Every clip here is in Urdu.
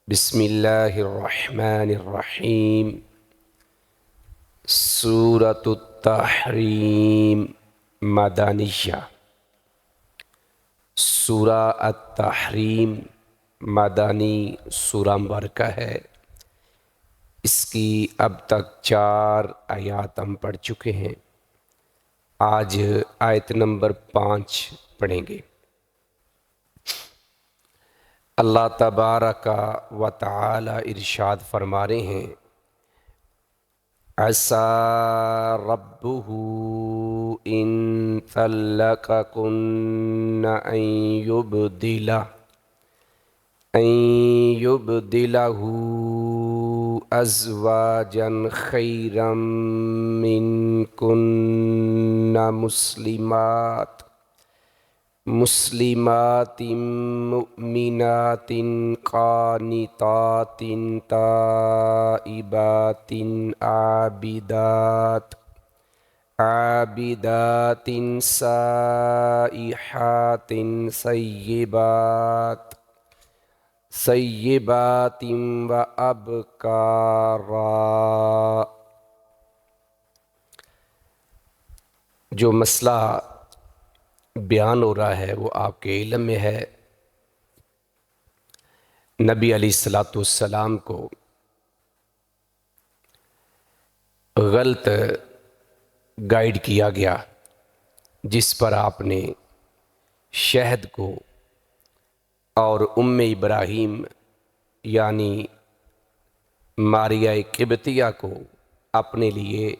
بسم اللہ الرحمن الرحیم۔ سورۃ التحریم مدنیہ۔ سورہ التحریم مدنی سورہ مبارکہ ہے۔ اس کی اب تک 4 آیات ہم پڑھ چکے ہیں۔ آج آیت نمبر 5 پڑھیں گے۔ اللہ تبارک و تعالی ارشاد فرما رہے ہیں، عسیٰ ربہ ان طلقکن ان یبدلہ ازواجا خیرا منکن مسلمات مؤمنات قانتات تائبات عابدات سائحات سیبات وابکارا۔ جو مسئلہ بیان ہو رہا ہے وہ آپ کے علم میں ہے۔ نبی علیہ السلام کو غلط گائیڈ کیا گیا، جس پر آپ نے شہد کو اور ابراہیم یعنی ماریہ قبطیہ کو اپنے لیے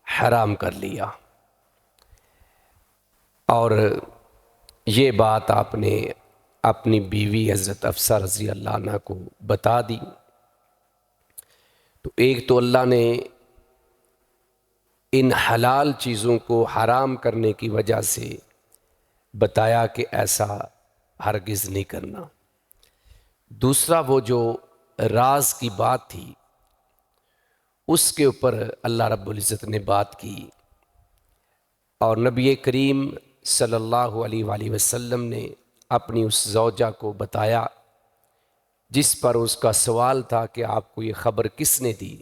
حرام کر لیا، اور یہ بات آپ نے اپنی بیوی حضرت حفصہ رضی اللہ عنہ کو بتا دی۔ تو ایک تو اللہ نے ان حلال چیزوں کو حرام کرنے کی وجہ سے بتایا کہ ایسا ہرگز نہیں کرنا۔ دوسرا، وہ جو راز کی بات تھی اس کے اوپر اللہ رب العزت نے بات کی، اور نبی کریم صلی اللہ علیہ وآلہ وسلم نے اپنی اس زوجہ کو بتایا، جس پر اس کا سوال تھا کہ آپ کو یہ خبر کس نے دی؟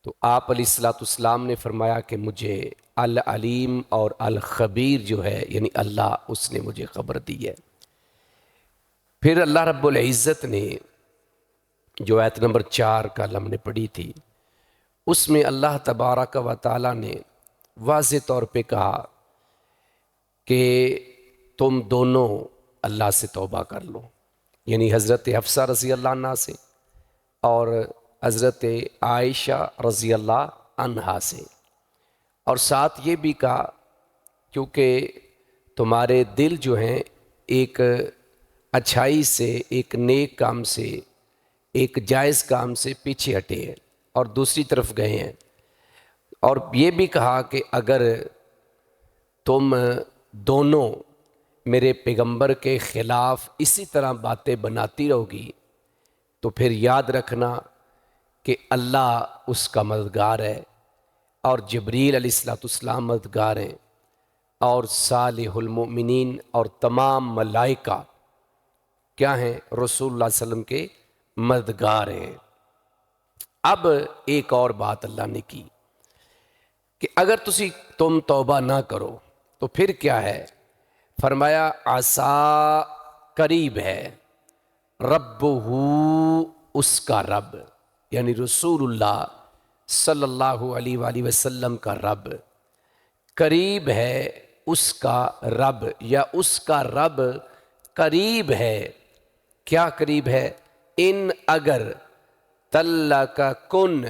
تو آپ علیہ السلام نے فرمایا کہ مجھے العلیم اور الخبیر جو ہے یعنی اللہ، اس نے مجھے خبر دی ہے۔ پھر اللہ رب العزت نے جو آیت نمبر 4 کا ہم نے پڑھی تھی، اس میں اللہ تبارک و تعالی نے واضح طور پہ کہا کہ تم دونوں اللہ سے توبہ کر لو، یعنی حضرت حفصہ رضی اللہ عنہ سے اور حضرت عائشہ رضی اللہ عنہا سے، اور ساتھ یہ بھی کہا کیونکہ تمہارے دل جو ہیں ایک اچھائی سے، ایک نیک کام سے، ایک جائز کام سے پیچھے ہٹے ہیں اور دوسری طرف گئے ہیں، اور یہ بھی کہا کہ اگر تم دونوں میرے پیغمبر کے خلاف اسی طرح باتیں بناتی رہو گی تو پھر یاد رکھنا کہ اللہ اس کا مددگار ہے، اور جبریل علیہ السلام مددگار ہیں، اور صالح المؤمنین اور تمام ملائکہ کیا ہیں؟ رسول اللہ علیہ وسلم کے مددگار ہیں۔ اب ایک اور بات اللہ نے کی کہ اگر تم توبہ نہ کرو تو پھر کیا ہے؟ فرمایا عسیٰ قریب ہے، ربہ اس کا رب یعنی رسول اللہ صلی اللہ علیہ وآلہ وسلم کا رب، قریب ہے اس کا رب، یا اس کا رب قریب ہے۔ کیا قریب ہے؟ ان اگر طلقکن،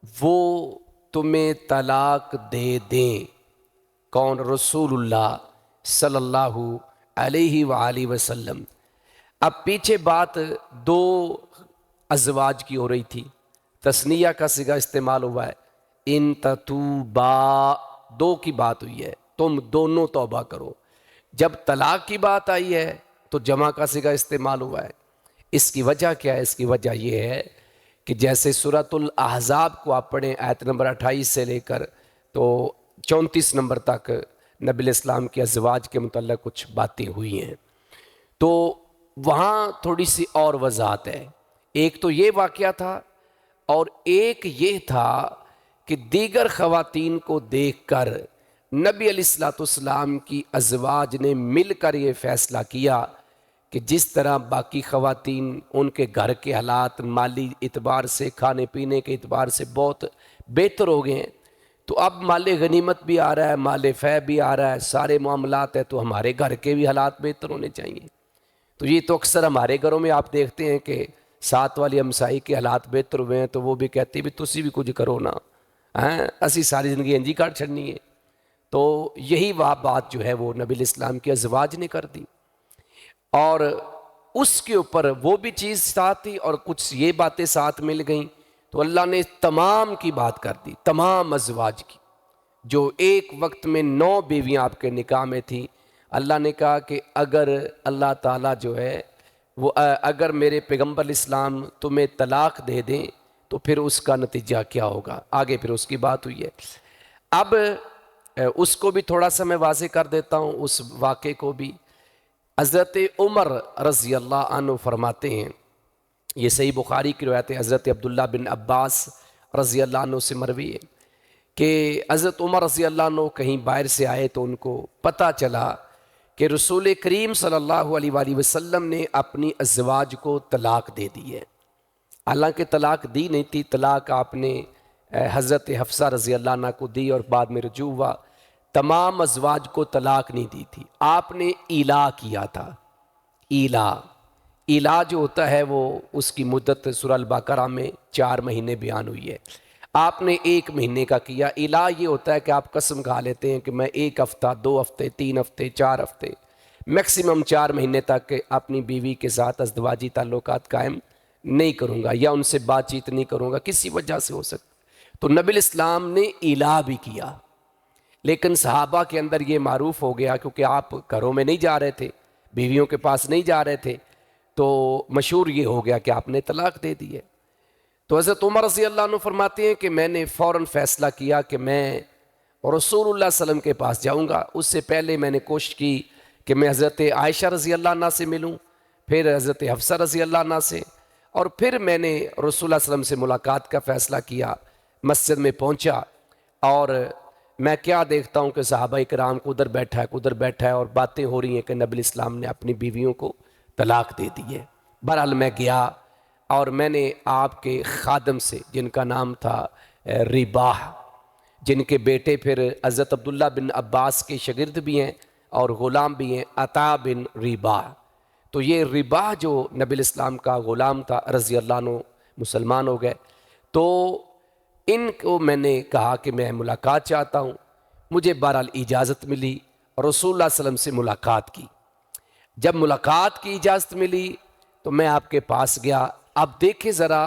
وہ تمہیں طلاق دے دیں۔ کون؟ رسول اللہ صلی اللہ علیہ وآلہ وسلم۔ اب پیچھے بات 2 ازواج کی ہو رہی تھی، تثنیہ کا صیغہ استعمال ہوا ہے، ان تتوبا 2 کی بات ہوئی ہے، تم دونوں توبہ کرو۔ جب طلاق کی بات آئی ہے تو جمع کا صیغہ استعمال ہوا ہے۔ اس کی وجہ کیا ہے؟ اس کی وجہ یہ ہے کہ جیسے سورۃ الاحزاب کو آپ پڑھیں آیت نمبر 28 سے لے کر تو 34 نمبر تک نبی الاسلام کے ازواج کے متعلق کچھ باتیں ہوئی ہیں۔ تو وہاں تھوڑی سی اور وضاحت ہے. ایک تو یہ واقعہ تھا، اور ایک یہ تھا کہ دیگر خواتین کو دیکھ کر نبی علیہ الصلوۃ والسلام کی ازواج نے مل کر یہ فیصلہ کیا کہ جس طرح باقی خواتین ان کے گھر کے حالات مالی اعتبار سے، کھانے پینے کے اعتبار سے بہت بہتر ہو گئے ہیں، تو اب مال غنیمت بھی آ رہا ہے، مال فے بھی آ رہا ہے، سارے معاملات ہیں، تو ہمارے گھر کے بھی حالات بہتر ہونے چاہیے. تو یہ تو اکثر ہمارے گھروں میں آپ دیکھتے ہیں کہ ساتھ والی ہمسائی کے حالات بہتر ہوئے ہیں تو وہ بھی کہتے ہیں بھی تسی بھی کچھ کرو نا، اسی ساری زندگی انجی کاٹ چھڑنی ہے. تو یہی وہ بات جو ہے وہ نبی الاسلام کے ازواج نے کر دی، اور اس کے اوپر وہ بھی چیز ساتھ تھی اور کچھ یہ باتیں ساتھ مل گئیں، تو اللہ نے تمام کی بات کر دی، تمام ازواج کی. جو ایک وقت میں 9 بیویاں آپ کے نکاح میں تھیں، اللہ نے کہا کہ اگر اللہ تعالیٰ جو ہے وہ اگر میرے پیغمبر اسلام تمہیں طلاق دے دیں تو پھر اس کا نتیجہ کیا ہوگا، آگے پھر اس کی بات ہوئی ہے. اب اس کو بھی تھوڑا سا میں واضح کر دیتا ہوں، اس واقعے کو بھی. حضرت عمر رضی اللہ عنہ فرماتے ہیں، یہ صحیح بخاری کی روایت ہے، حضرت عبداللہ بن عباس رضی اللہ عنہ سے مروی ہے کہ حضرت عمر رضی اللہ عنہ کہیں باہر سے آئے تو ان کو پتہ چلا کہ رسول کریم صلی اللہ علیہ وآلہ وسلم نے اپنی ازواج کو طلاق دے دی ہے. حالانکہ طلاق دی نہیں تھی، طلاق آپ نے حضرت حفصہ رضی اللہ عنہ کو دی اور بعد میں رجوع ہوا. تمام ازواج کو طلاق نہیں دی تھی، آپ نے ایلا کیا تھا. ایلا جو ہوتا ہے وہ اس کی مدت سورہ البقرہ میں 4 مہینے بیان ہوئی ہے، آپ نے 1 مہینے کا کیا. ایلا یہ ہوتا ہے کہ آپ قسم کھا لیتے ہیں کہ میں 1 ہفتہ 2 ہفتے 3 ہفتے 4 ہفتے میکسیمم 4 مہینے تک اپنی بیوی کے ساتھ ازدواجی تعلقات قائم نہیں کروں گا یا ان سے بات چیت نہیں کروں گا، کسی وجہ سے ہو سکتا. تو نبی الاسلام نے ایلا بھی کیا، لیکن صحابہ کے اندر یہ معروف ہو گیا کیونکہ آپ گھروں میں نہیں جا رہے تھے، بیویوں کے پاس نہیں جا رہے تھے، تو مشہور یہ ہو گیا کہ آپ نے طلاق دے دی ہے. تو حضرت عمر رضی اللہ عنہ فرماتے ہیں کہ میں نے فوراً فیصلہ کیا کہ میں رسول اللہ صلی اللہ علیہ وسلم کے پاس جاؤں گا. اس سے پہلے میں نے کوشش کی کہ میں حضرت عائشہ رضی اللہ عنہ سے ملوں، پھر حضرت حفصہ رضی اللہ عنہ سے، اور پھر میں نے رسول اللہ صلی اللہ علیہ وسلم سے ملاقات کا فیصلہ کیا. مسجد میں پہنچا اور میں کیا دیکھتا ہوں کہ صحابہ کرام کو ادھر بیٹھا ہے اور باتیں ہو رہی ہیں کہ نبی اسلام نے اپنی بیویوں کو طلاق دے دی ہے. بہرحال میں گیا اور میں نے آپ کے خادم سے، جن کا نام تھا رباح، جن کے بیٹے پھر حضرت عبداللہ بن عباس کے شاگرد بھی ہیں اور غلام بھی ہیں، عطا بن رباح. تو یہ رباح جو نبی الاسلام کا غلام تھا رضی اللہ عنہ مسلمان ہو گئے. تو ان کو میں نے کہا کہ میں ملاقات چاہتا ہوں. مجھے بہرحال اجازت ملی اور رسول اللہ صلی اللہ علیہ وسلم سے ملاقات کی. جب ملاقات کی اجازت ملی تو میں آپ کے پاس گیا. اب دیکھیں ذرا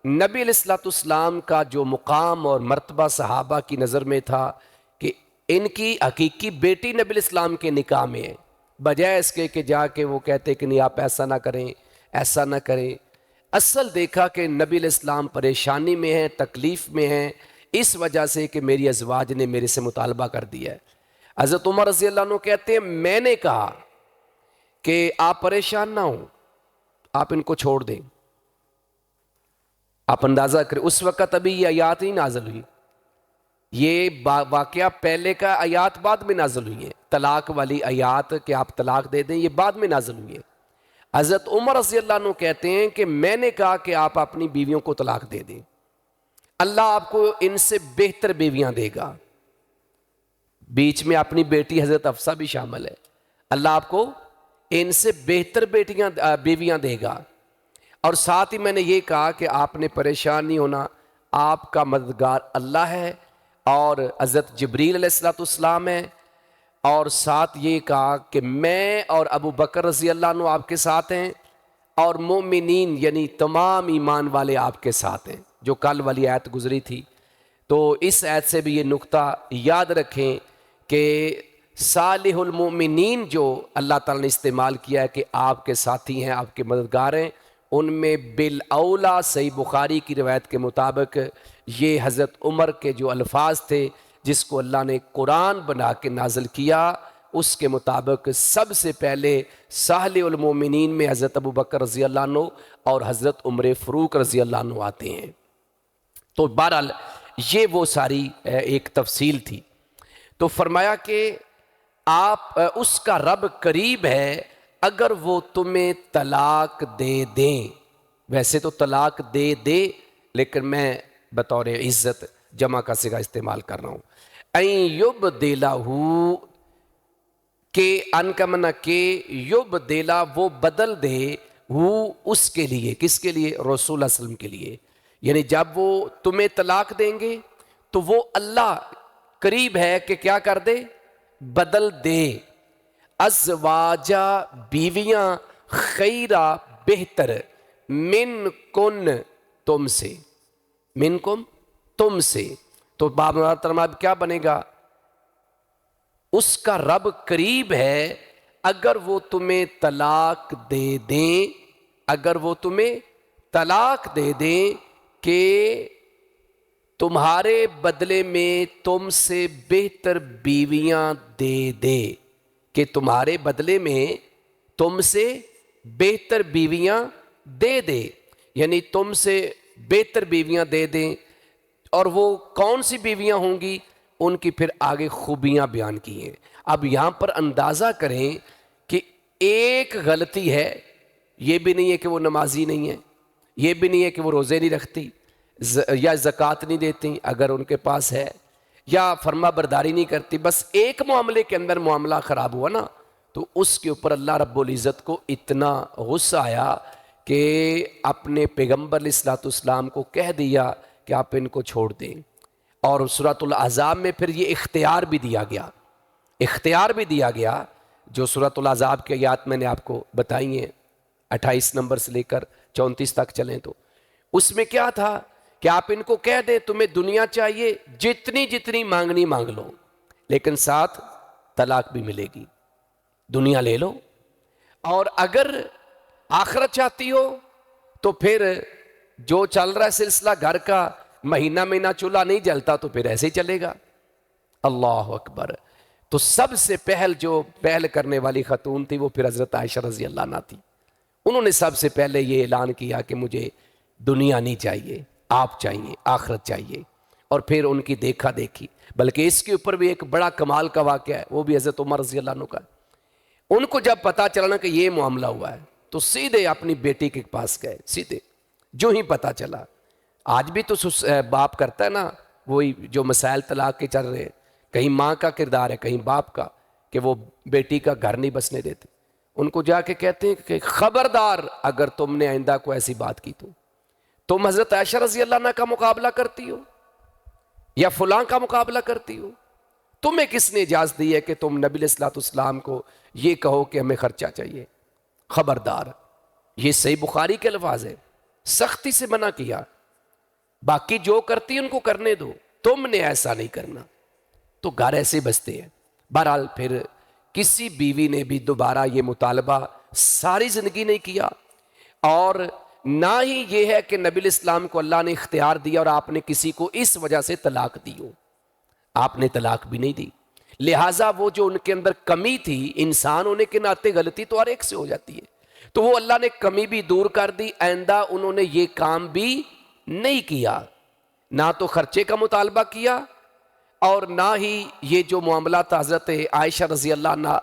نبی علیہ الصلوۃ والسلام کا جو مقام اور مرتبہ صحابہ کی نظر میں تھا کہ ان کی حقیقی بیٹی نبی علیہ السلام کے نکاح میں ہے، بجائے اس کے کہ جا کے وہ کہتے کہ نہیں آپ ایسا نہ کریں ایسا نہ کریں. اصل دیکھا کہ نبی علیہ السلام پریشانی میں ہیں، تکلیف میں ہیں، اس وجہ سے کہ میری ازواج نے میرے سے مطالبہ کر دیا ہے. حضرت عمر رضی اللہ عنہ کہتے ہیں میں نے کہا کہ آپ پریشان نہ ہوں، آپ ان کو چھوڑ دیں. آپ اندازہ کریں اس وقت ابھی یہ آیات نہیں نازل ہوئی، یہ واقعہ پہلے کا آیات بعد میں نازل ہوئی ہے. طلاق والی آیات کہ آپ طلاق دے دیں یہ بعد میں نازل ہوئی ہے. حضرت عمر رضی اللہ عنہ کہتے ہیں کہ میں نے کہا کہ آپ اپنی بیویوں کو طلاق دے دیں، اللہ آپ کو ان سے بہتر بیویاں دے گا. بیچ میں اپنی بیٹی حضرت حفصہ بھی شامل ہے. اللہ آپ کو ان سے بہتر بیویاں دے گا. اور ساتھ ہی میں نے یہ کہا کہ آپ نے پریشان نہیں ہونا، آپ کا مددگار اللہ ہے اور حضرت جبریل علیہ الصلوۃ والسلام ہے. اور ساتھ یہ کہا کہ میں اور ابو بکر رضی اللہ عنہ آپ کے ساتھ ہیں اور مومنین یعنی تمام ایمان والے آپ کے ساتھ ہیں، جو کل والی آیت گزری تھی. تو اس آیت سے بھی یہ نقطہ یاد رکھیں کہ صالح المؤمنین جو اللہ تعالیٰ نے استعمال کیا ہے کہ آپ کے ساتھی ہیں، آپ کے مددگار ہیں، ان میں بالاولا صحیح بخاری کی روایت کے مطابق یہ حضرت عمر کے جو الفاظ تھے جس کو اللہ نے قرآن بنا کے نازل کیا، اس کے مطابق سب سے پہلے صالح المومنین میں حضرت ابوبکر رضی اللہ عنہ اور حضرت عمر فاروق رضی اللہ عنہ آتے ہیں۔ تو بہرحال یہ وہ ساری ایک تفصیل تھی۔ تو فرمایا کہ آپ اس کا رب قریب ہے اگر وہ تمہیں طلاق دے دیں۔ ویسے تو طلاق دے دے، لیکن میں بطور عزت جمع کا صیغہ استعمال کر رہا ہوں۔ این یبدلہ، کہ ان کا معنی کہ یبدلہ وہ بدل دے، ہو اس کے لیے، کس کے لیے؟ رسول اللہ صلی اللہ علیہ وسلم کے لیے۔ یعنی جب وہ تمہیں طلاق دیں گے تو وہ اللہ قریب ہے کہ کیا کر دے؟ بدل دے۔ ازواجا بیویاں، خیرہ بہتر، من کن تم سے، من کم تم سے۔ تو باب محترمہ اب کیا بنے گا؟ اس کا رب قریب ہے اگر وہ تمہیں طلاق دے دیں، اگر وہ تمہیں طلاق دے دیں کہ تمہارے بدلے میں تم سے بہتر بیویاں دے دے، کہ تمہارے بدلے میں تم سے بہتر بیویاں دے دے، یعنی تم سے بہتر بیویاں دے دیں۔ اور وہ کون سی بیویاں ہوں گی؟ ان کی پھر آگے خوبیاں بیان کی ہیں۔ اب یہاں پر اندازہ کریں کہ ایک غلطی ہے، یہ بھی نہیں ہے کہ وہ نمازی نہیں ہے، یہ بھی نہیں ہے کہ وہ روزے نہیں رکھتی یا زکوٰۃ نہیں دیتی اگر ان کے پاس ہے، یا فرما برداری نہیں کرتی، بس ایک معاملے کے اندر معاملہ خراب ہوا نا، تو اس کے اوپر اللہ رب العزت کو اتنا غصہ آیا کہ اپنے پیغمبر علیہ الصلوۃ والسلام کو کہہ دیا کہ آپ ان کو چھوڑ دیں۔ اور سورۃ الاحزاب میں پھر یہ اختیار بھی دیا گیا، اختیار بھی دیا گیا جو سورۃ الاحزاب کی آیات میں نے آپ کو بتائی ہیں، 28 نمبر سے لے کر 34 تک چلیں تو اس میں کیا تھا کہ آپ ان کو کہہ دیں تمہیں دنیا چاہیے، جتنی جتنی مانگنی مانگ لو، لیکن ساتھ طلاق بھی ملے گی، دنیا لے لو، اور اگر آخرت چاہتی ہو تو پھر جو چل رہا ہے سلسلہ گھر کا، مہینہ مہینہ چولہا نہیں جلتا تو پھر ایسے ہی چلے گا۔ اللہ اکبر۔ تو سب سے جو پہل کرنے والی خاتون تھی وہ پھر حضرت عائشہ رضی اللہ عنہا تھی۔ انہوں نے سب سے پہلے یہ اعلان کیا کہ مجھے دنیا نہیں چاہیے، آپ چاہیے، آخرت چاہیے، اور پھر ان کی دیکھا دیکھی۔ بلکہ اس کے اوپر بھی ایک بڑا کمال کا واقعہ ہے، وہ بھی حضرت عمر رضی اللہ عنہ کا۔ ان کو جب پتا چلا کہ یہ معاملہ ہوا ہے تو سیدھے اپنی بیٹی کے پاس گئے، سیدھے جو ہی پتا چلا۔ آج بھی تو باپ کرتا ہے نا وہی جو مسائل طلاق کے چل رہے ہیں، کہیں ماں کا کردار ہے کہیں باپ کا، کہ وہ بیٹی کا گھر نہیں بسنے دیتے۔ ان کو جا کے کہتے ہیں کہ خبردار اگر تم نے آئندہ کو ایسی بات کی تو تم حضرت عائشہ رضی اللہ عنہ کا مقابلہ کرتی ہو یا فلاں کا مقابلہ کرتی ہو؟ تمہیں کس نے اجازت دی ہے کہ تم نبی علیہ الصلوۃ والسلام کو یہ کہو کہ ہمیں خرچہ چاہیے؟ خبردار۔ یہ صحیح بخاری کے الفاظ ہے، سختی سے منع کیا، باقی جو کرتی ان کو کرنے دو، تم نے ایسا نہیں کرنا۔ تو گھر ایسے بستے ہیں۔ بہرحال پھر کسی بیوی نے بھی دوبارہ یہ مطالبہ ساری زندگی نہیں کیا، اور نہ ہی یہ ہے کہ نبی علیہ السلام کو اللہ نے اختیار دیا اور آپ نے کسی کو اس وجہ سے طلاق دی ہو، آپ نے طلاق بھی نہیں دی۔ لہٰذا وہ جو ان کے اندر کمی تھی، انسان ہونے کے ناطے غلطی تو ہر ایک سے ہو جاتی ہے، تو وہ اللہ نے کمی بھی دور کر دی۔ آئندہ انہوں نے یہ کام بھی نہیں کیا، نہ تو خرچے کا مطالبہ کیا اور نہ ہی یہ جو معاملہ تھا حضرت عائشہ رضی اللہ عنہ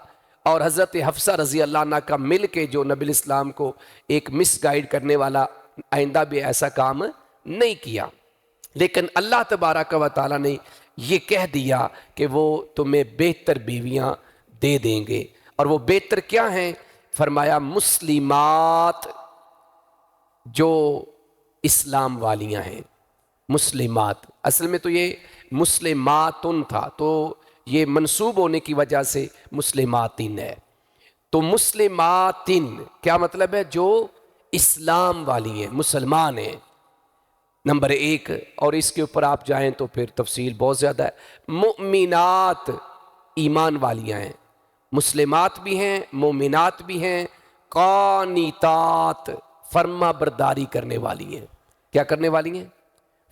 اور حضرت حفصہ رضی اللہ عنہ کا مل کے جو نبی الاسلام کو ایک مس گائیڈ کرنے والا، آئندہ بھی ایسا کام نہیں کیا۔ لیکن اللہ تبارک و تعالیٰ نے یہ کہہ دیا کہ وہ تمہیں بہتر بیویاں دے دیں گے، اور وہ بہتر کیا ہیں؟ فرمایا مسلمات، جو اسلام والیاں ہیں، مسلمات۔ اصل میں تو یہ مسلماتن تھا، تو یہ منسوب ہونے کی وجہ سے مسلماتن ہے۔ تو مسلماتن کیا مطلب ہے؟ جو اسلام والی ہیں، مسلمان ہیں، نمبر ایک۔ اور اس کے اوپر آپ جائیں تو پھر تفصیل بہت زیادہ ہے۔ مؤمنات، ایمان والیاں ہیں، مسلمات بھی ہیں، مومنات بھی ہیں۔ قانتات، فرما برداری کرنے والی ہیں۔ کیا کرنے والی ہیں؟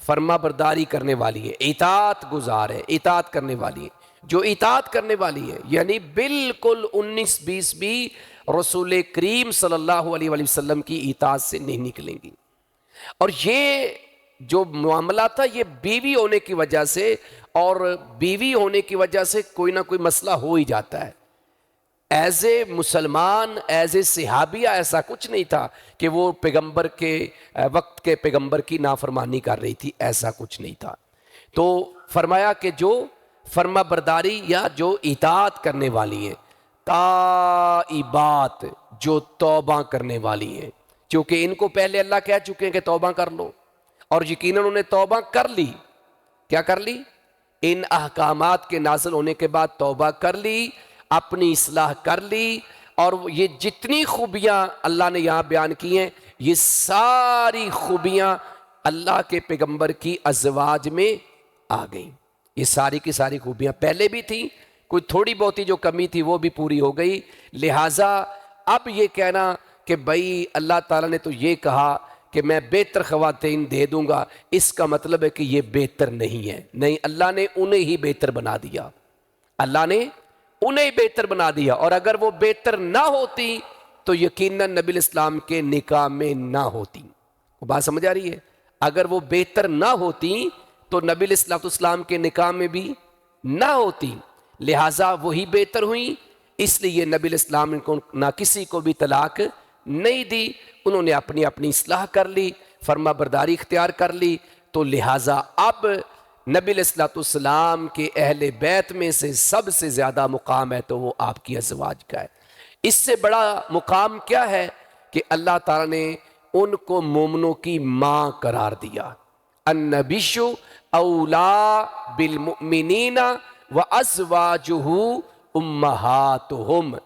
فرما برداری کرنے والی ہیں، اطاعت گزار ہے، اطاعت کرنے والی ہیں۔ جو اطاعت کرنے والی ہیں، یعنی بالکل 19-20 بھی رسول کریم صلی اللہ علیہ وآلہ وسلم کی اطاعت سے نہیں نکلیں گی۔ اور یہ جو معاملہ تھا یہ بیوی ہونے کی وجہ سے، اور بیوی ہونے کی وجہ سے کوئی نہ کوئی مسئلہ ہو ہی جاتا ہے۔ ایز اے مسلمان، ایز اے صحابیہ ایسا کچھ نہیں تھا کہ وہ پیغمبر کے وقت کے پیغمبر کی نافرمانی کر رہی تھی، ایسا کچھ نہیں تھا۔ تو فرمایا کہ جو فرما برداری یا جو اطاعت کرنے والی ہیں، تائبات، جو توبہ کرنے والی ہیں، چونکہ ان کو پہلے اللہ کہہ چکے ہیں کہ توبہ کر لو، اور یقیناً انہوں نے توبہ کر لی۔ کیا کر لی؟ ان احکامات کے نازل ہونے کے بعد توبہ کر لی، اپنی اصلاح کر لی، اور یہ جتنی خوبیاں اللہ نے یہاں بیان کی ہیں، یہ ساری خوبیاں اللہ کے پیغمبر کی ازواج میں آ گئیں۔ یہ ساری کی ساری خوبیاں پہلے بھی تھیں، کوئی تھوڑی بہتی جو کمی تھی وہ بھی پوری ہو گئی۔ لہٰذا اب یہ کہنا کہ بھائی اللہ تعالیٰ نے تو یہ کہا کہ میں بہتر خواتین دے دوں گا، اس کا مطلب ہے کہ یہ بہتر نہیں ہے۔ نہیں، اللہ نے انہیں ہی بہتر بنا دیا، اللہ نے انہیں بہتر بنا دیا، اور اگر وہ بہتر نہ ہوتی تو یقیناً نبی الاسلام کے نکاح میں نہ ہوتی۔ بات سمجھ آ رہی ہے؟ اگر وہ بہتر نہ ہوتی تو نبی الاسلام کے نکاح میں بھی نہ ہوتی، لہٰذا وہی بہتر ہوئی۔ اس لیے نبی الاسلام نے نہ کسی کو بھی طلاق نہیں دی، انہوں نے اپنی اپنی اصلاح کر لی، فرما برداری اختیار کر لی۔ تو لہٰذا اب نبی الاسلام کے اہل بیت میں سے سب سے زیادہ مقام ہے تو وہ آپ کی ازواج کا ہے۔ اس سے بڑا مقام کیا ہے کہ اللہ تعالیٰ نے ان کو مومنوں کی ماں قرار دیا۔ النبی اولا بالمؤمنین وازواجہ امہاتہم،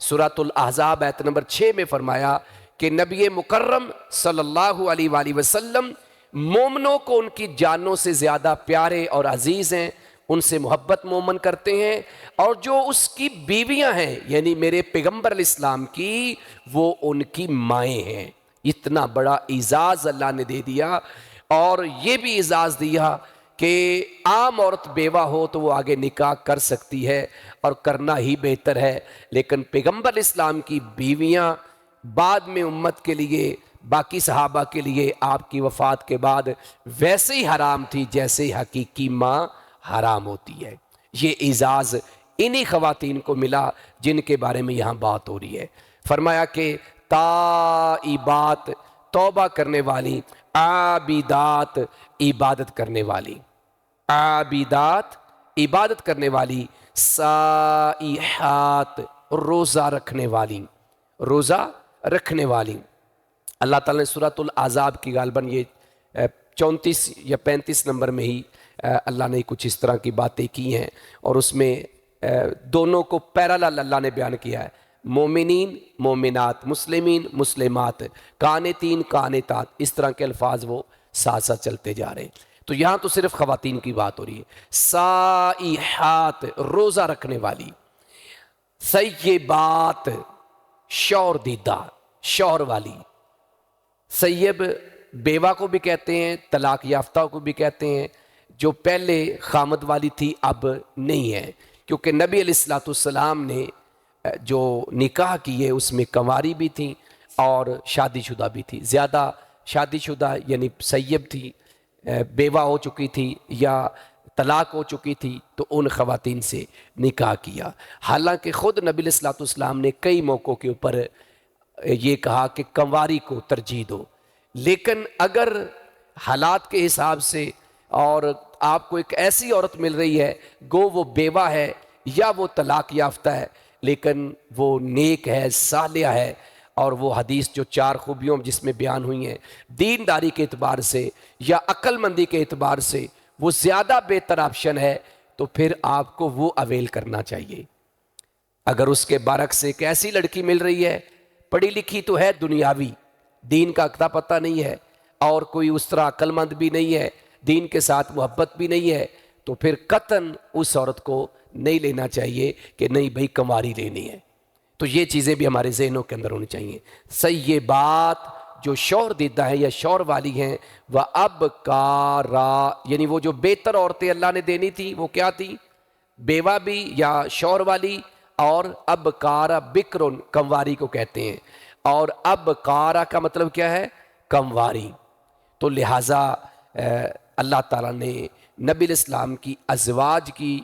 سورۃ الاحزاب آیت نمبر 6 میں فرمایا کہ نبی مکرم صلی اللہ علیہ وآلہ وسلم مومنوں کو ان کی جانوں سے زیادہ پیارے اور عزیز ہیں، ان سے محبت مومن کرتے ہیں، اور جو اس کی بیویاں ہیں یعنی میرے پیغمبر علیہ السلام کی، وہ ان کی مائیں ہیں۔ اتنا بڑا اعزاز اللہ نے دے دیا، اور یہ بھی اعزاز دیا کہ عام عورت بیوہ ہو تو وہ آگے نکاح کر سکتی ہے اور کرنا ہی بہتر ہے، لیکن پیغمبر علیہ السلام کی بیویاں بعد میں امت کے لیے، باقی صحابہ کے لیے آپ کی وفات کے بعد ویسے ہی حرام تھی جیسے حقیقی ماں حرام ہوتی ہے۔ یہ اعزاز انہی خواتین کو ملا جن کے بارے میں یہاں بات ہو رہی ہے۔ فرمایا کہ تائبات، توبہ کرنے والی، عابدات، عبادت کرنے والی، عابدات عبادت کرنے والی، سائحات روزہ رکھنے والی، روزہ رکھنے والی۔ اللہ تعالیٰ نے سورۃ الاحزاب کی غالباً یہ 34 یا 35 نمبر میں ہی اللہ نے کچھ اس طرح کی باتیں کی ہیں، اور اس میں دونوں کو پیرالل اللہ نے بیان کیا ہے، مومنین مومنات، مسلمین مسلمات، قانتین قانتات، اس طرح کے الفاظ وہ ساتھ ساتھ چلتے جا رہے ہیں۔ تو یہاں تو صرف خواتین کی بات ہو رہی ہے۔ سائحات روزہ رکھنے والی، سیبات شوہر دیدہ، شوہر والی، سیب بیوہ کو بھی کہتے ہیں، طلاق یافتہ کو بھی کہتے ہیں، جو پہلے خامد والی تھی اب نہیں ہے، کیونکہ نبی علیہ السلام نے جو نکاح کیے اس میں کنواری بھی تھیں اور شادی شدہ بھی تھی۔ زیادہ شادی شدہ یعنی سیب تھی، بیوہ ہو چکی تھی یا طلاق ہو چکی تھی، تو ان خواتین سے نکاح کیا۔ حالانکہ خود نبی علیہ السلام نے کئی موقعوں کے اوپر یہ کہا کہ کنواری کو ترجیح دو، لیکن اگر حالات کے حساب سے اور آپ کو ایک ایسی عورت مل رہی ہے گو وہ بیوہ ہے یا وہ طلاق یافتہ ہے لیکن وہ نیک ہے، صالحہ ہے، اور وہ حدیث جو 4 خوبیوں جس میں بیان ہوئی ہیں، دینداری کے اعتبار سے یا عقل مندی کے اعتبار سے وہ زیادہ بہتر آپشن ہے، تو پھر آپ کو وہ اویل کرنا چاہیے۔ اگر اس کے برعکس ایک ایسی لڑکی مل رہی ہے، پڑھی لکھی تو ہے، دنیاوی، دین کا اتا پتہ نہیں ہے، اور کوئی اس طرح عقل مند بھی نہیں ہے، دین کے ساتھ محبت بھی نہیں ہے، تو پھر قطعاً اس عورت کو نہیں لینا چاہیے کہ نہیں بھائی کنواری لینی ہے۔ تو یہ چیزیں بھی ہمارے ذہنوں کے اندر ہونی چاہیے۔ سیبات جو شوہر دیدہ ہیں یا شوہر والی ہیں، وَأَبْكَارًا یعنی وہ جو بہتر عورتیں اللہ نے دینی تھی وہ کیا تھی؟ بیوہ بھی یا شوہر والی، اور اب کارا بکرن کمواری کو کہتے ہیں، اور اب کارا کا مطلب کیا ہے؟ کمواری۔ تو لہٰذا اللہ تعالیٰ نے نبی الاسلام کی ازواج کی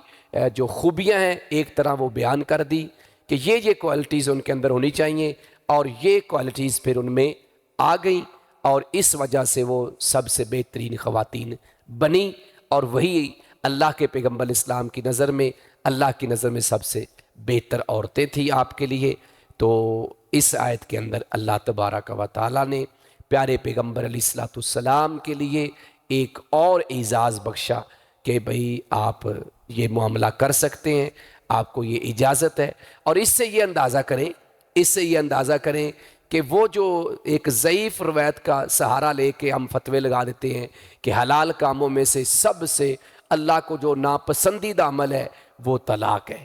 جو خوبیاں ہیں ایک طرح وہ بیان کر دی کہ یہ کوالٹیز ان کے اندر ہونی چاہیے، اور یہ کوالٹیز پھر ان میں آ گئیں، اور اس وجہ سے وہ سب سے بہترین خواتین بنی، اور وہی اللہ کے پیغمبر اسلام کی نظر میں، اللہ کی نظر میں سب سے بہتر عورتیں تھیں آپ کے لیے۔ تو اس آیت کے اندر اللہ تبارک و تعالیٰ نے پیارے پیغمبر علیہ الصلوۃ والسلام کے لیے ایک اور اعزاز بخشا کہ بھئی آپ یہ معاملہ کر سکتے ہیں، آپ کو یہ اجازت ہے۔ اور اس سے یہ اندازہ کریں کہ وہ جو ایک ضعیف روایت کا سہارا لے کے ہم فتوے لگا دیتے ہیں کہ حلال کاموں میں سے سب سے اللہ کو جو ناپسندیدہ عمل ہے وہ طلاق ہے۔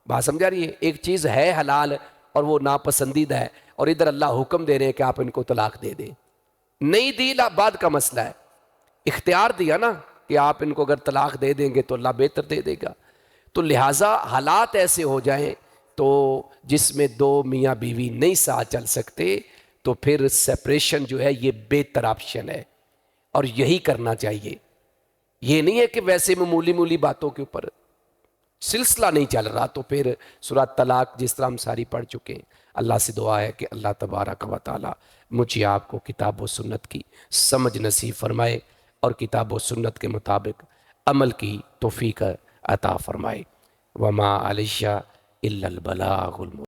بات سمجھا رہی ہے؟ ایک چیز ہے حلال اور وہ ناپسندیدہ ہے، اور ادھر اللہ حکم دے رہے ہیں کہ آپ ان کو طلاق دے دیں۔ نہیں دی بعد کا مسئلہ ہے، اختیار دیا نا کہ آپ ان کو اگر طلاق دے دیں گے تو اللہ بہتر دے دے گا۔ تو لہٰذا حالات ایسے ہو جائیں تو جس میں دو میاں بیوی نہیں ساتھ چل سکتے، تو پھر سیپریشن جو ہے یہ بہتر آپشن ہے، اور یہی کرنا چاہیے۔ یہ نہیں ہے کہ ویسے معمولی باتوں کے اوپر سلسلہ نہیں چل رہا تو پھر سورہ طلاق جس طرح ہم ساری پڑھ چکے ہیں۔ اللہ سے دعا ہے کہ اللہ تبارک و تعالی مجھے آپ کو کتاب و سنت کی سمجھ نصیب فرمائے، اور کتاب و سنت کے مطابق عمل کی توفیق عطا فرمائے۔ وما علیہ الا البلاغ المبین۔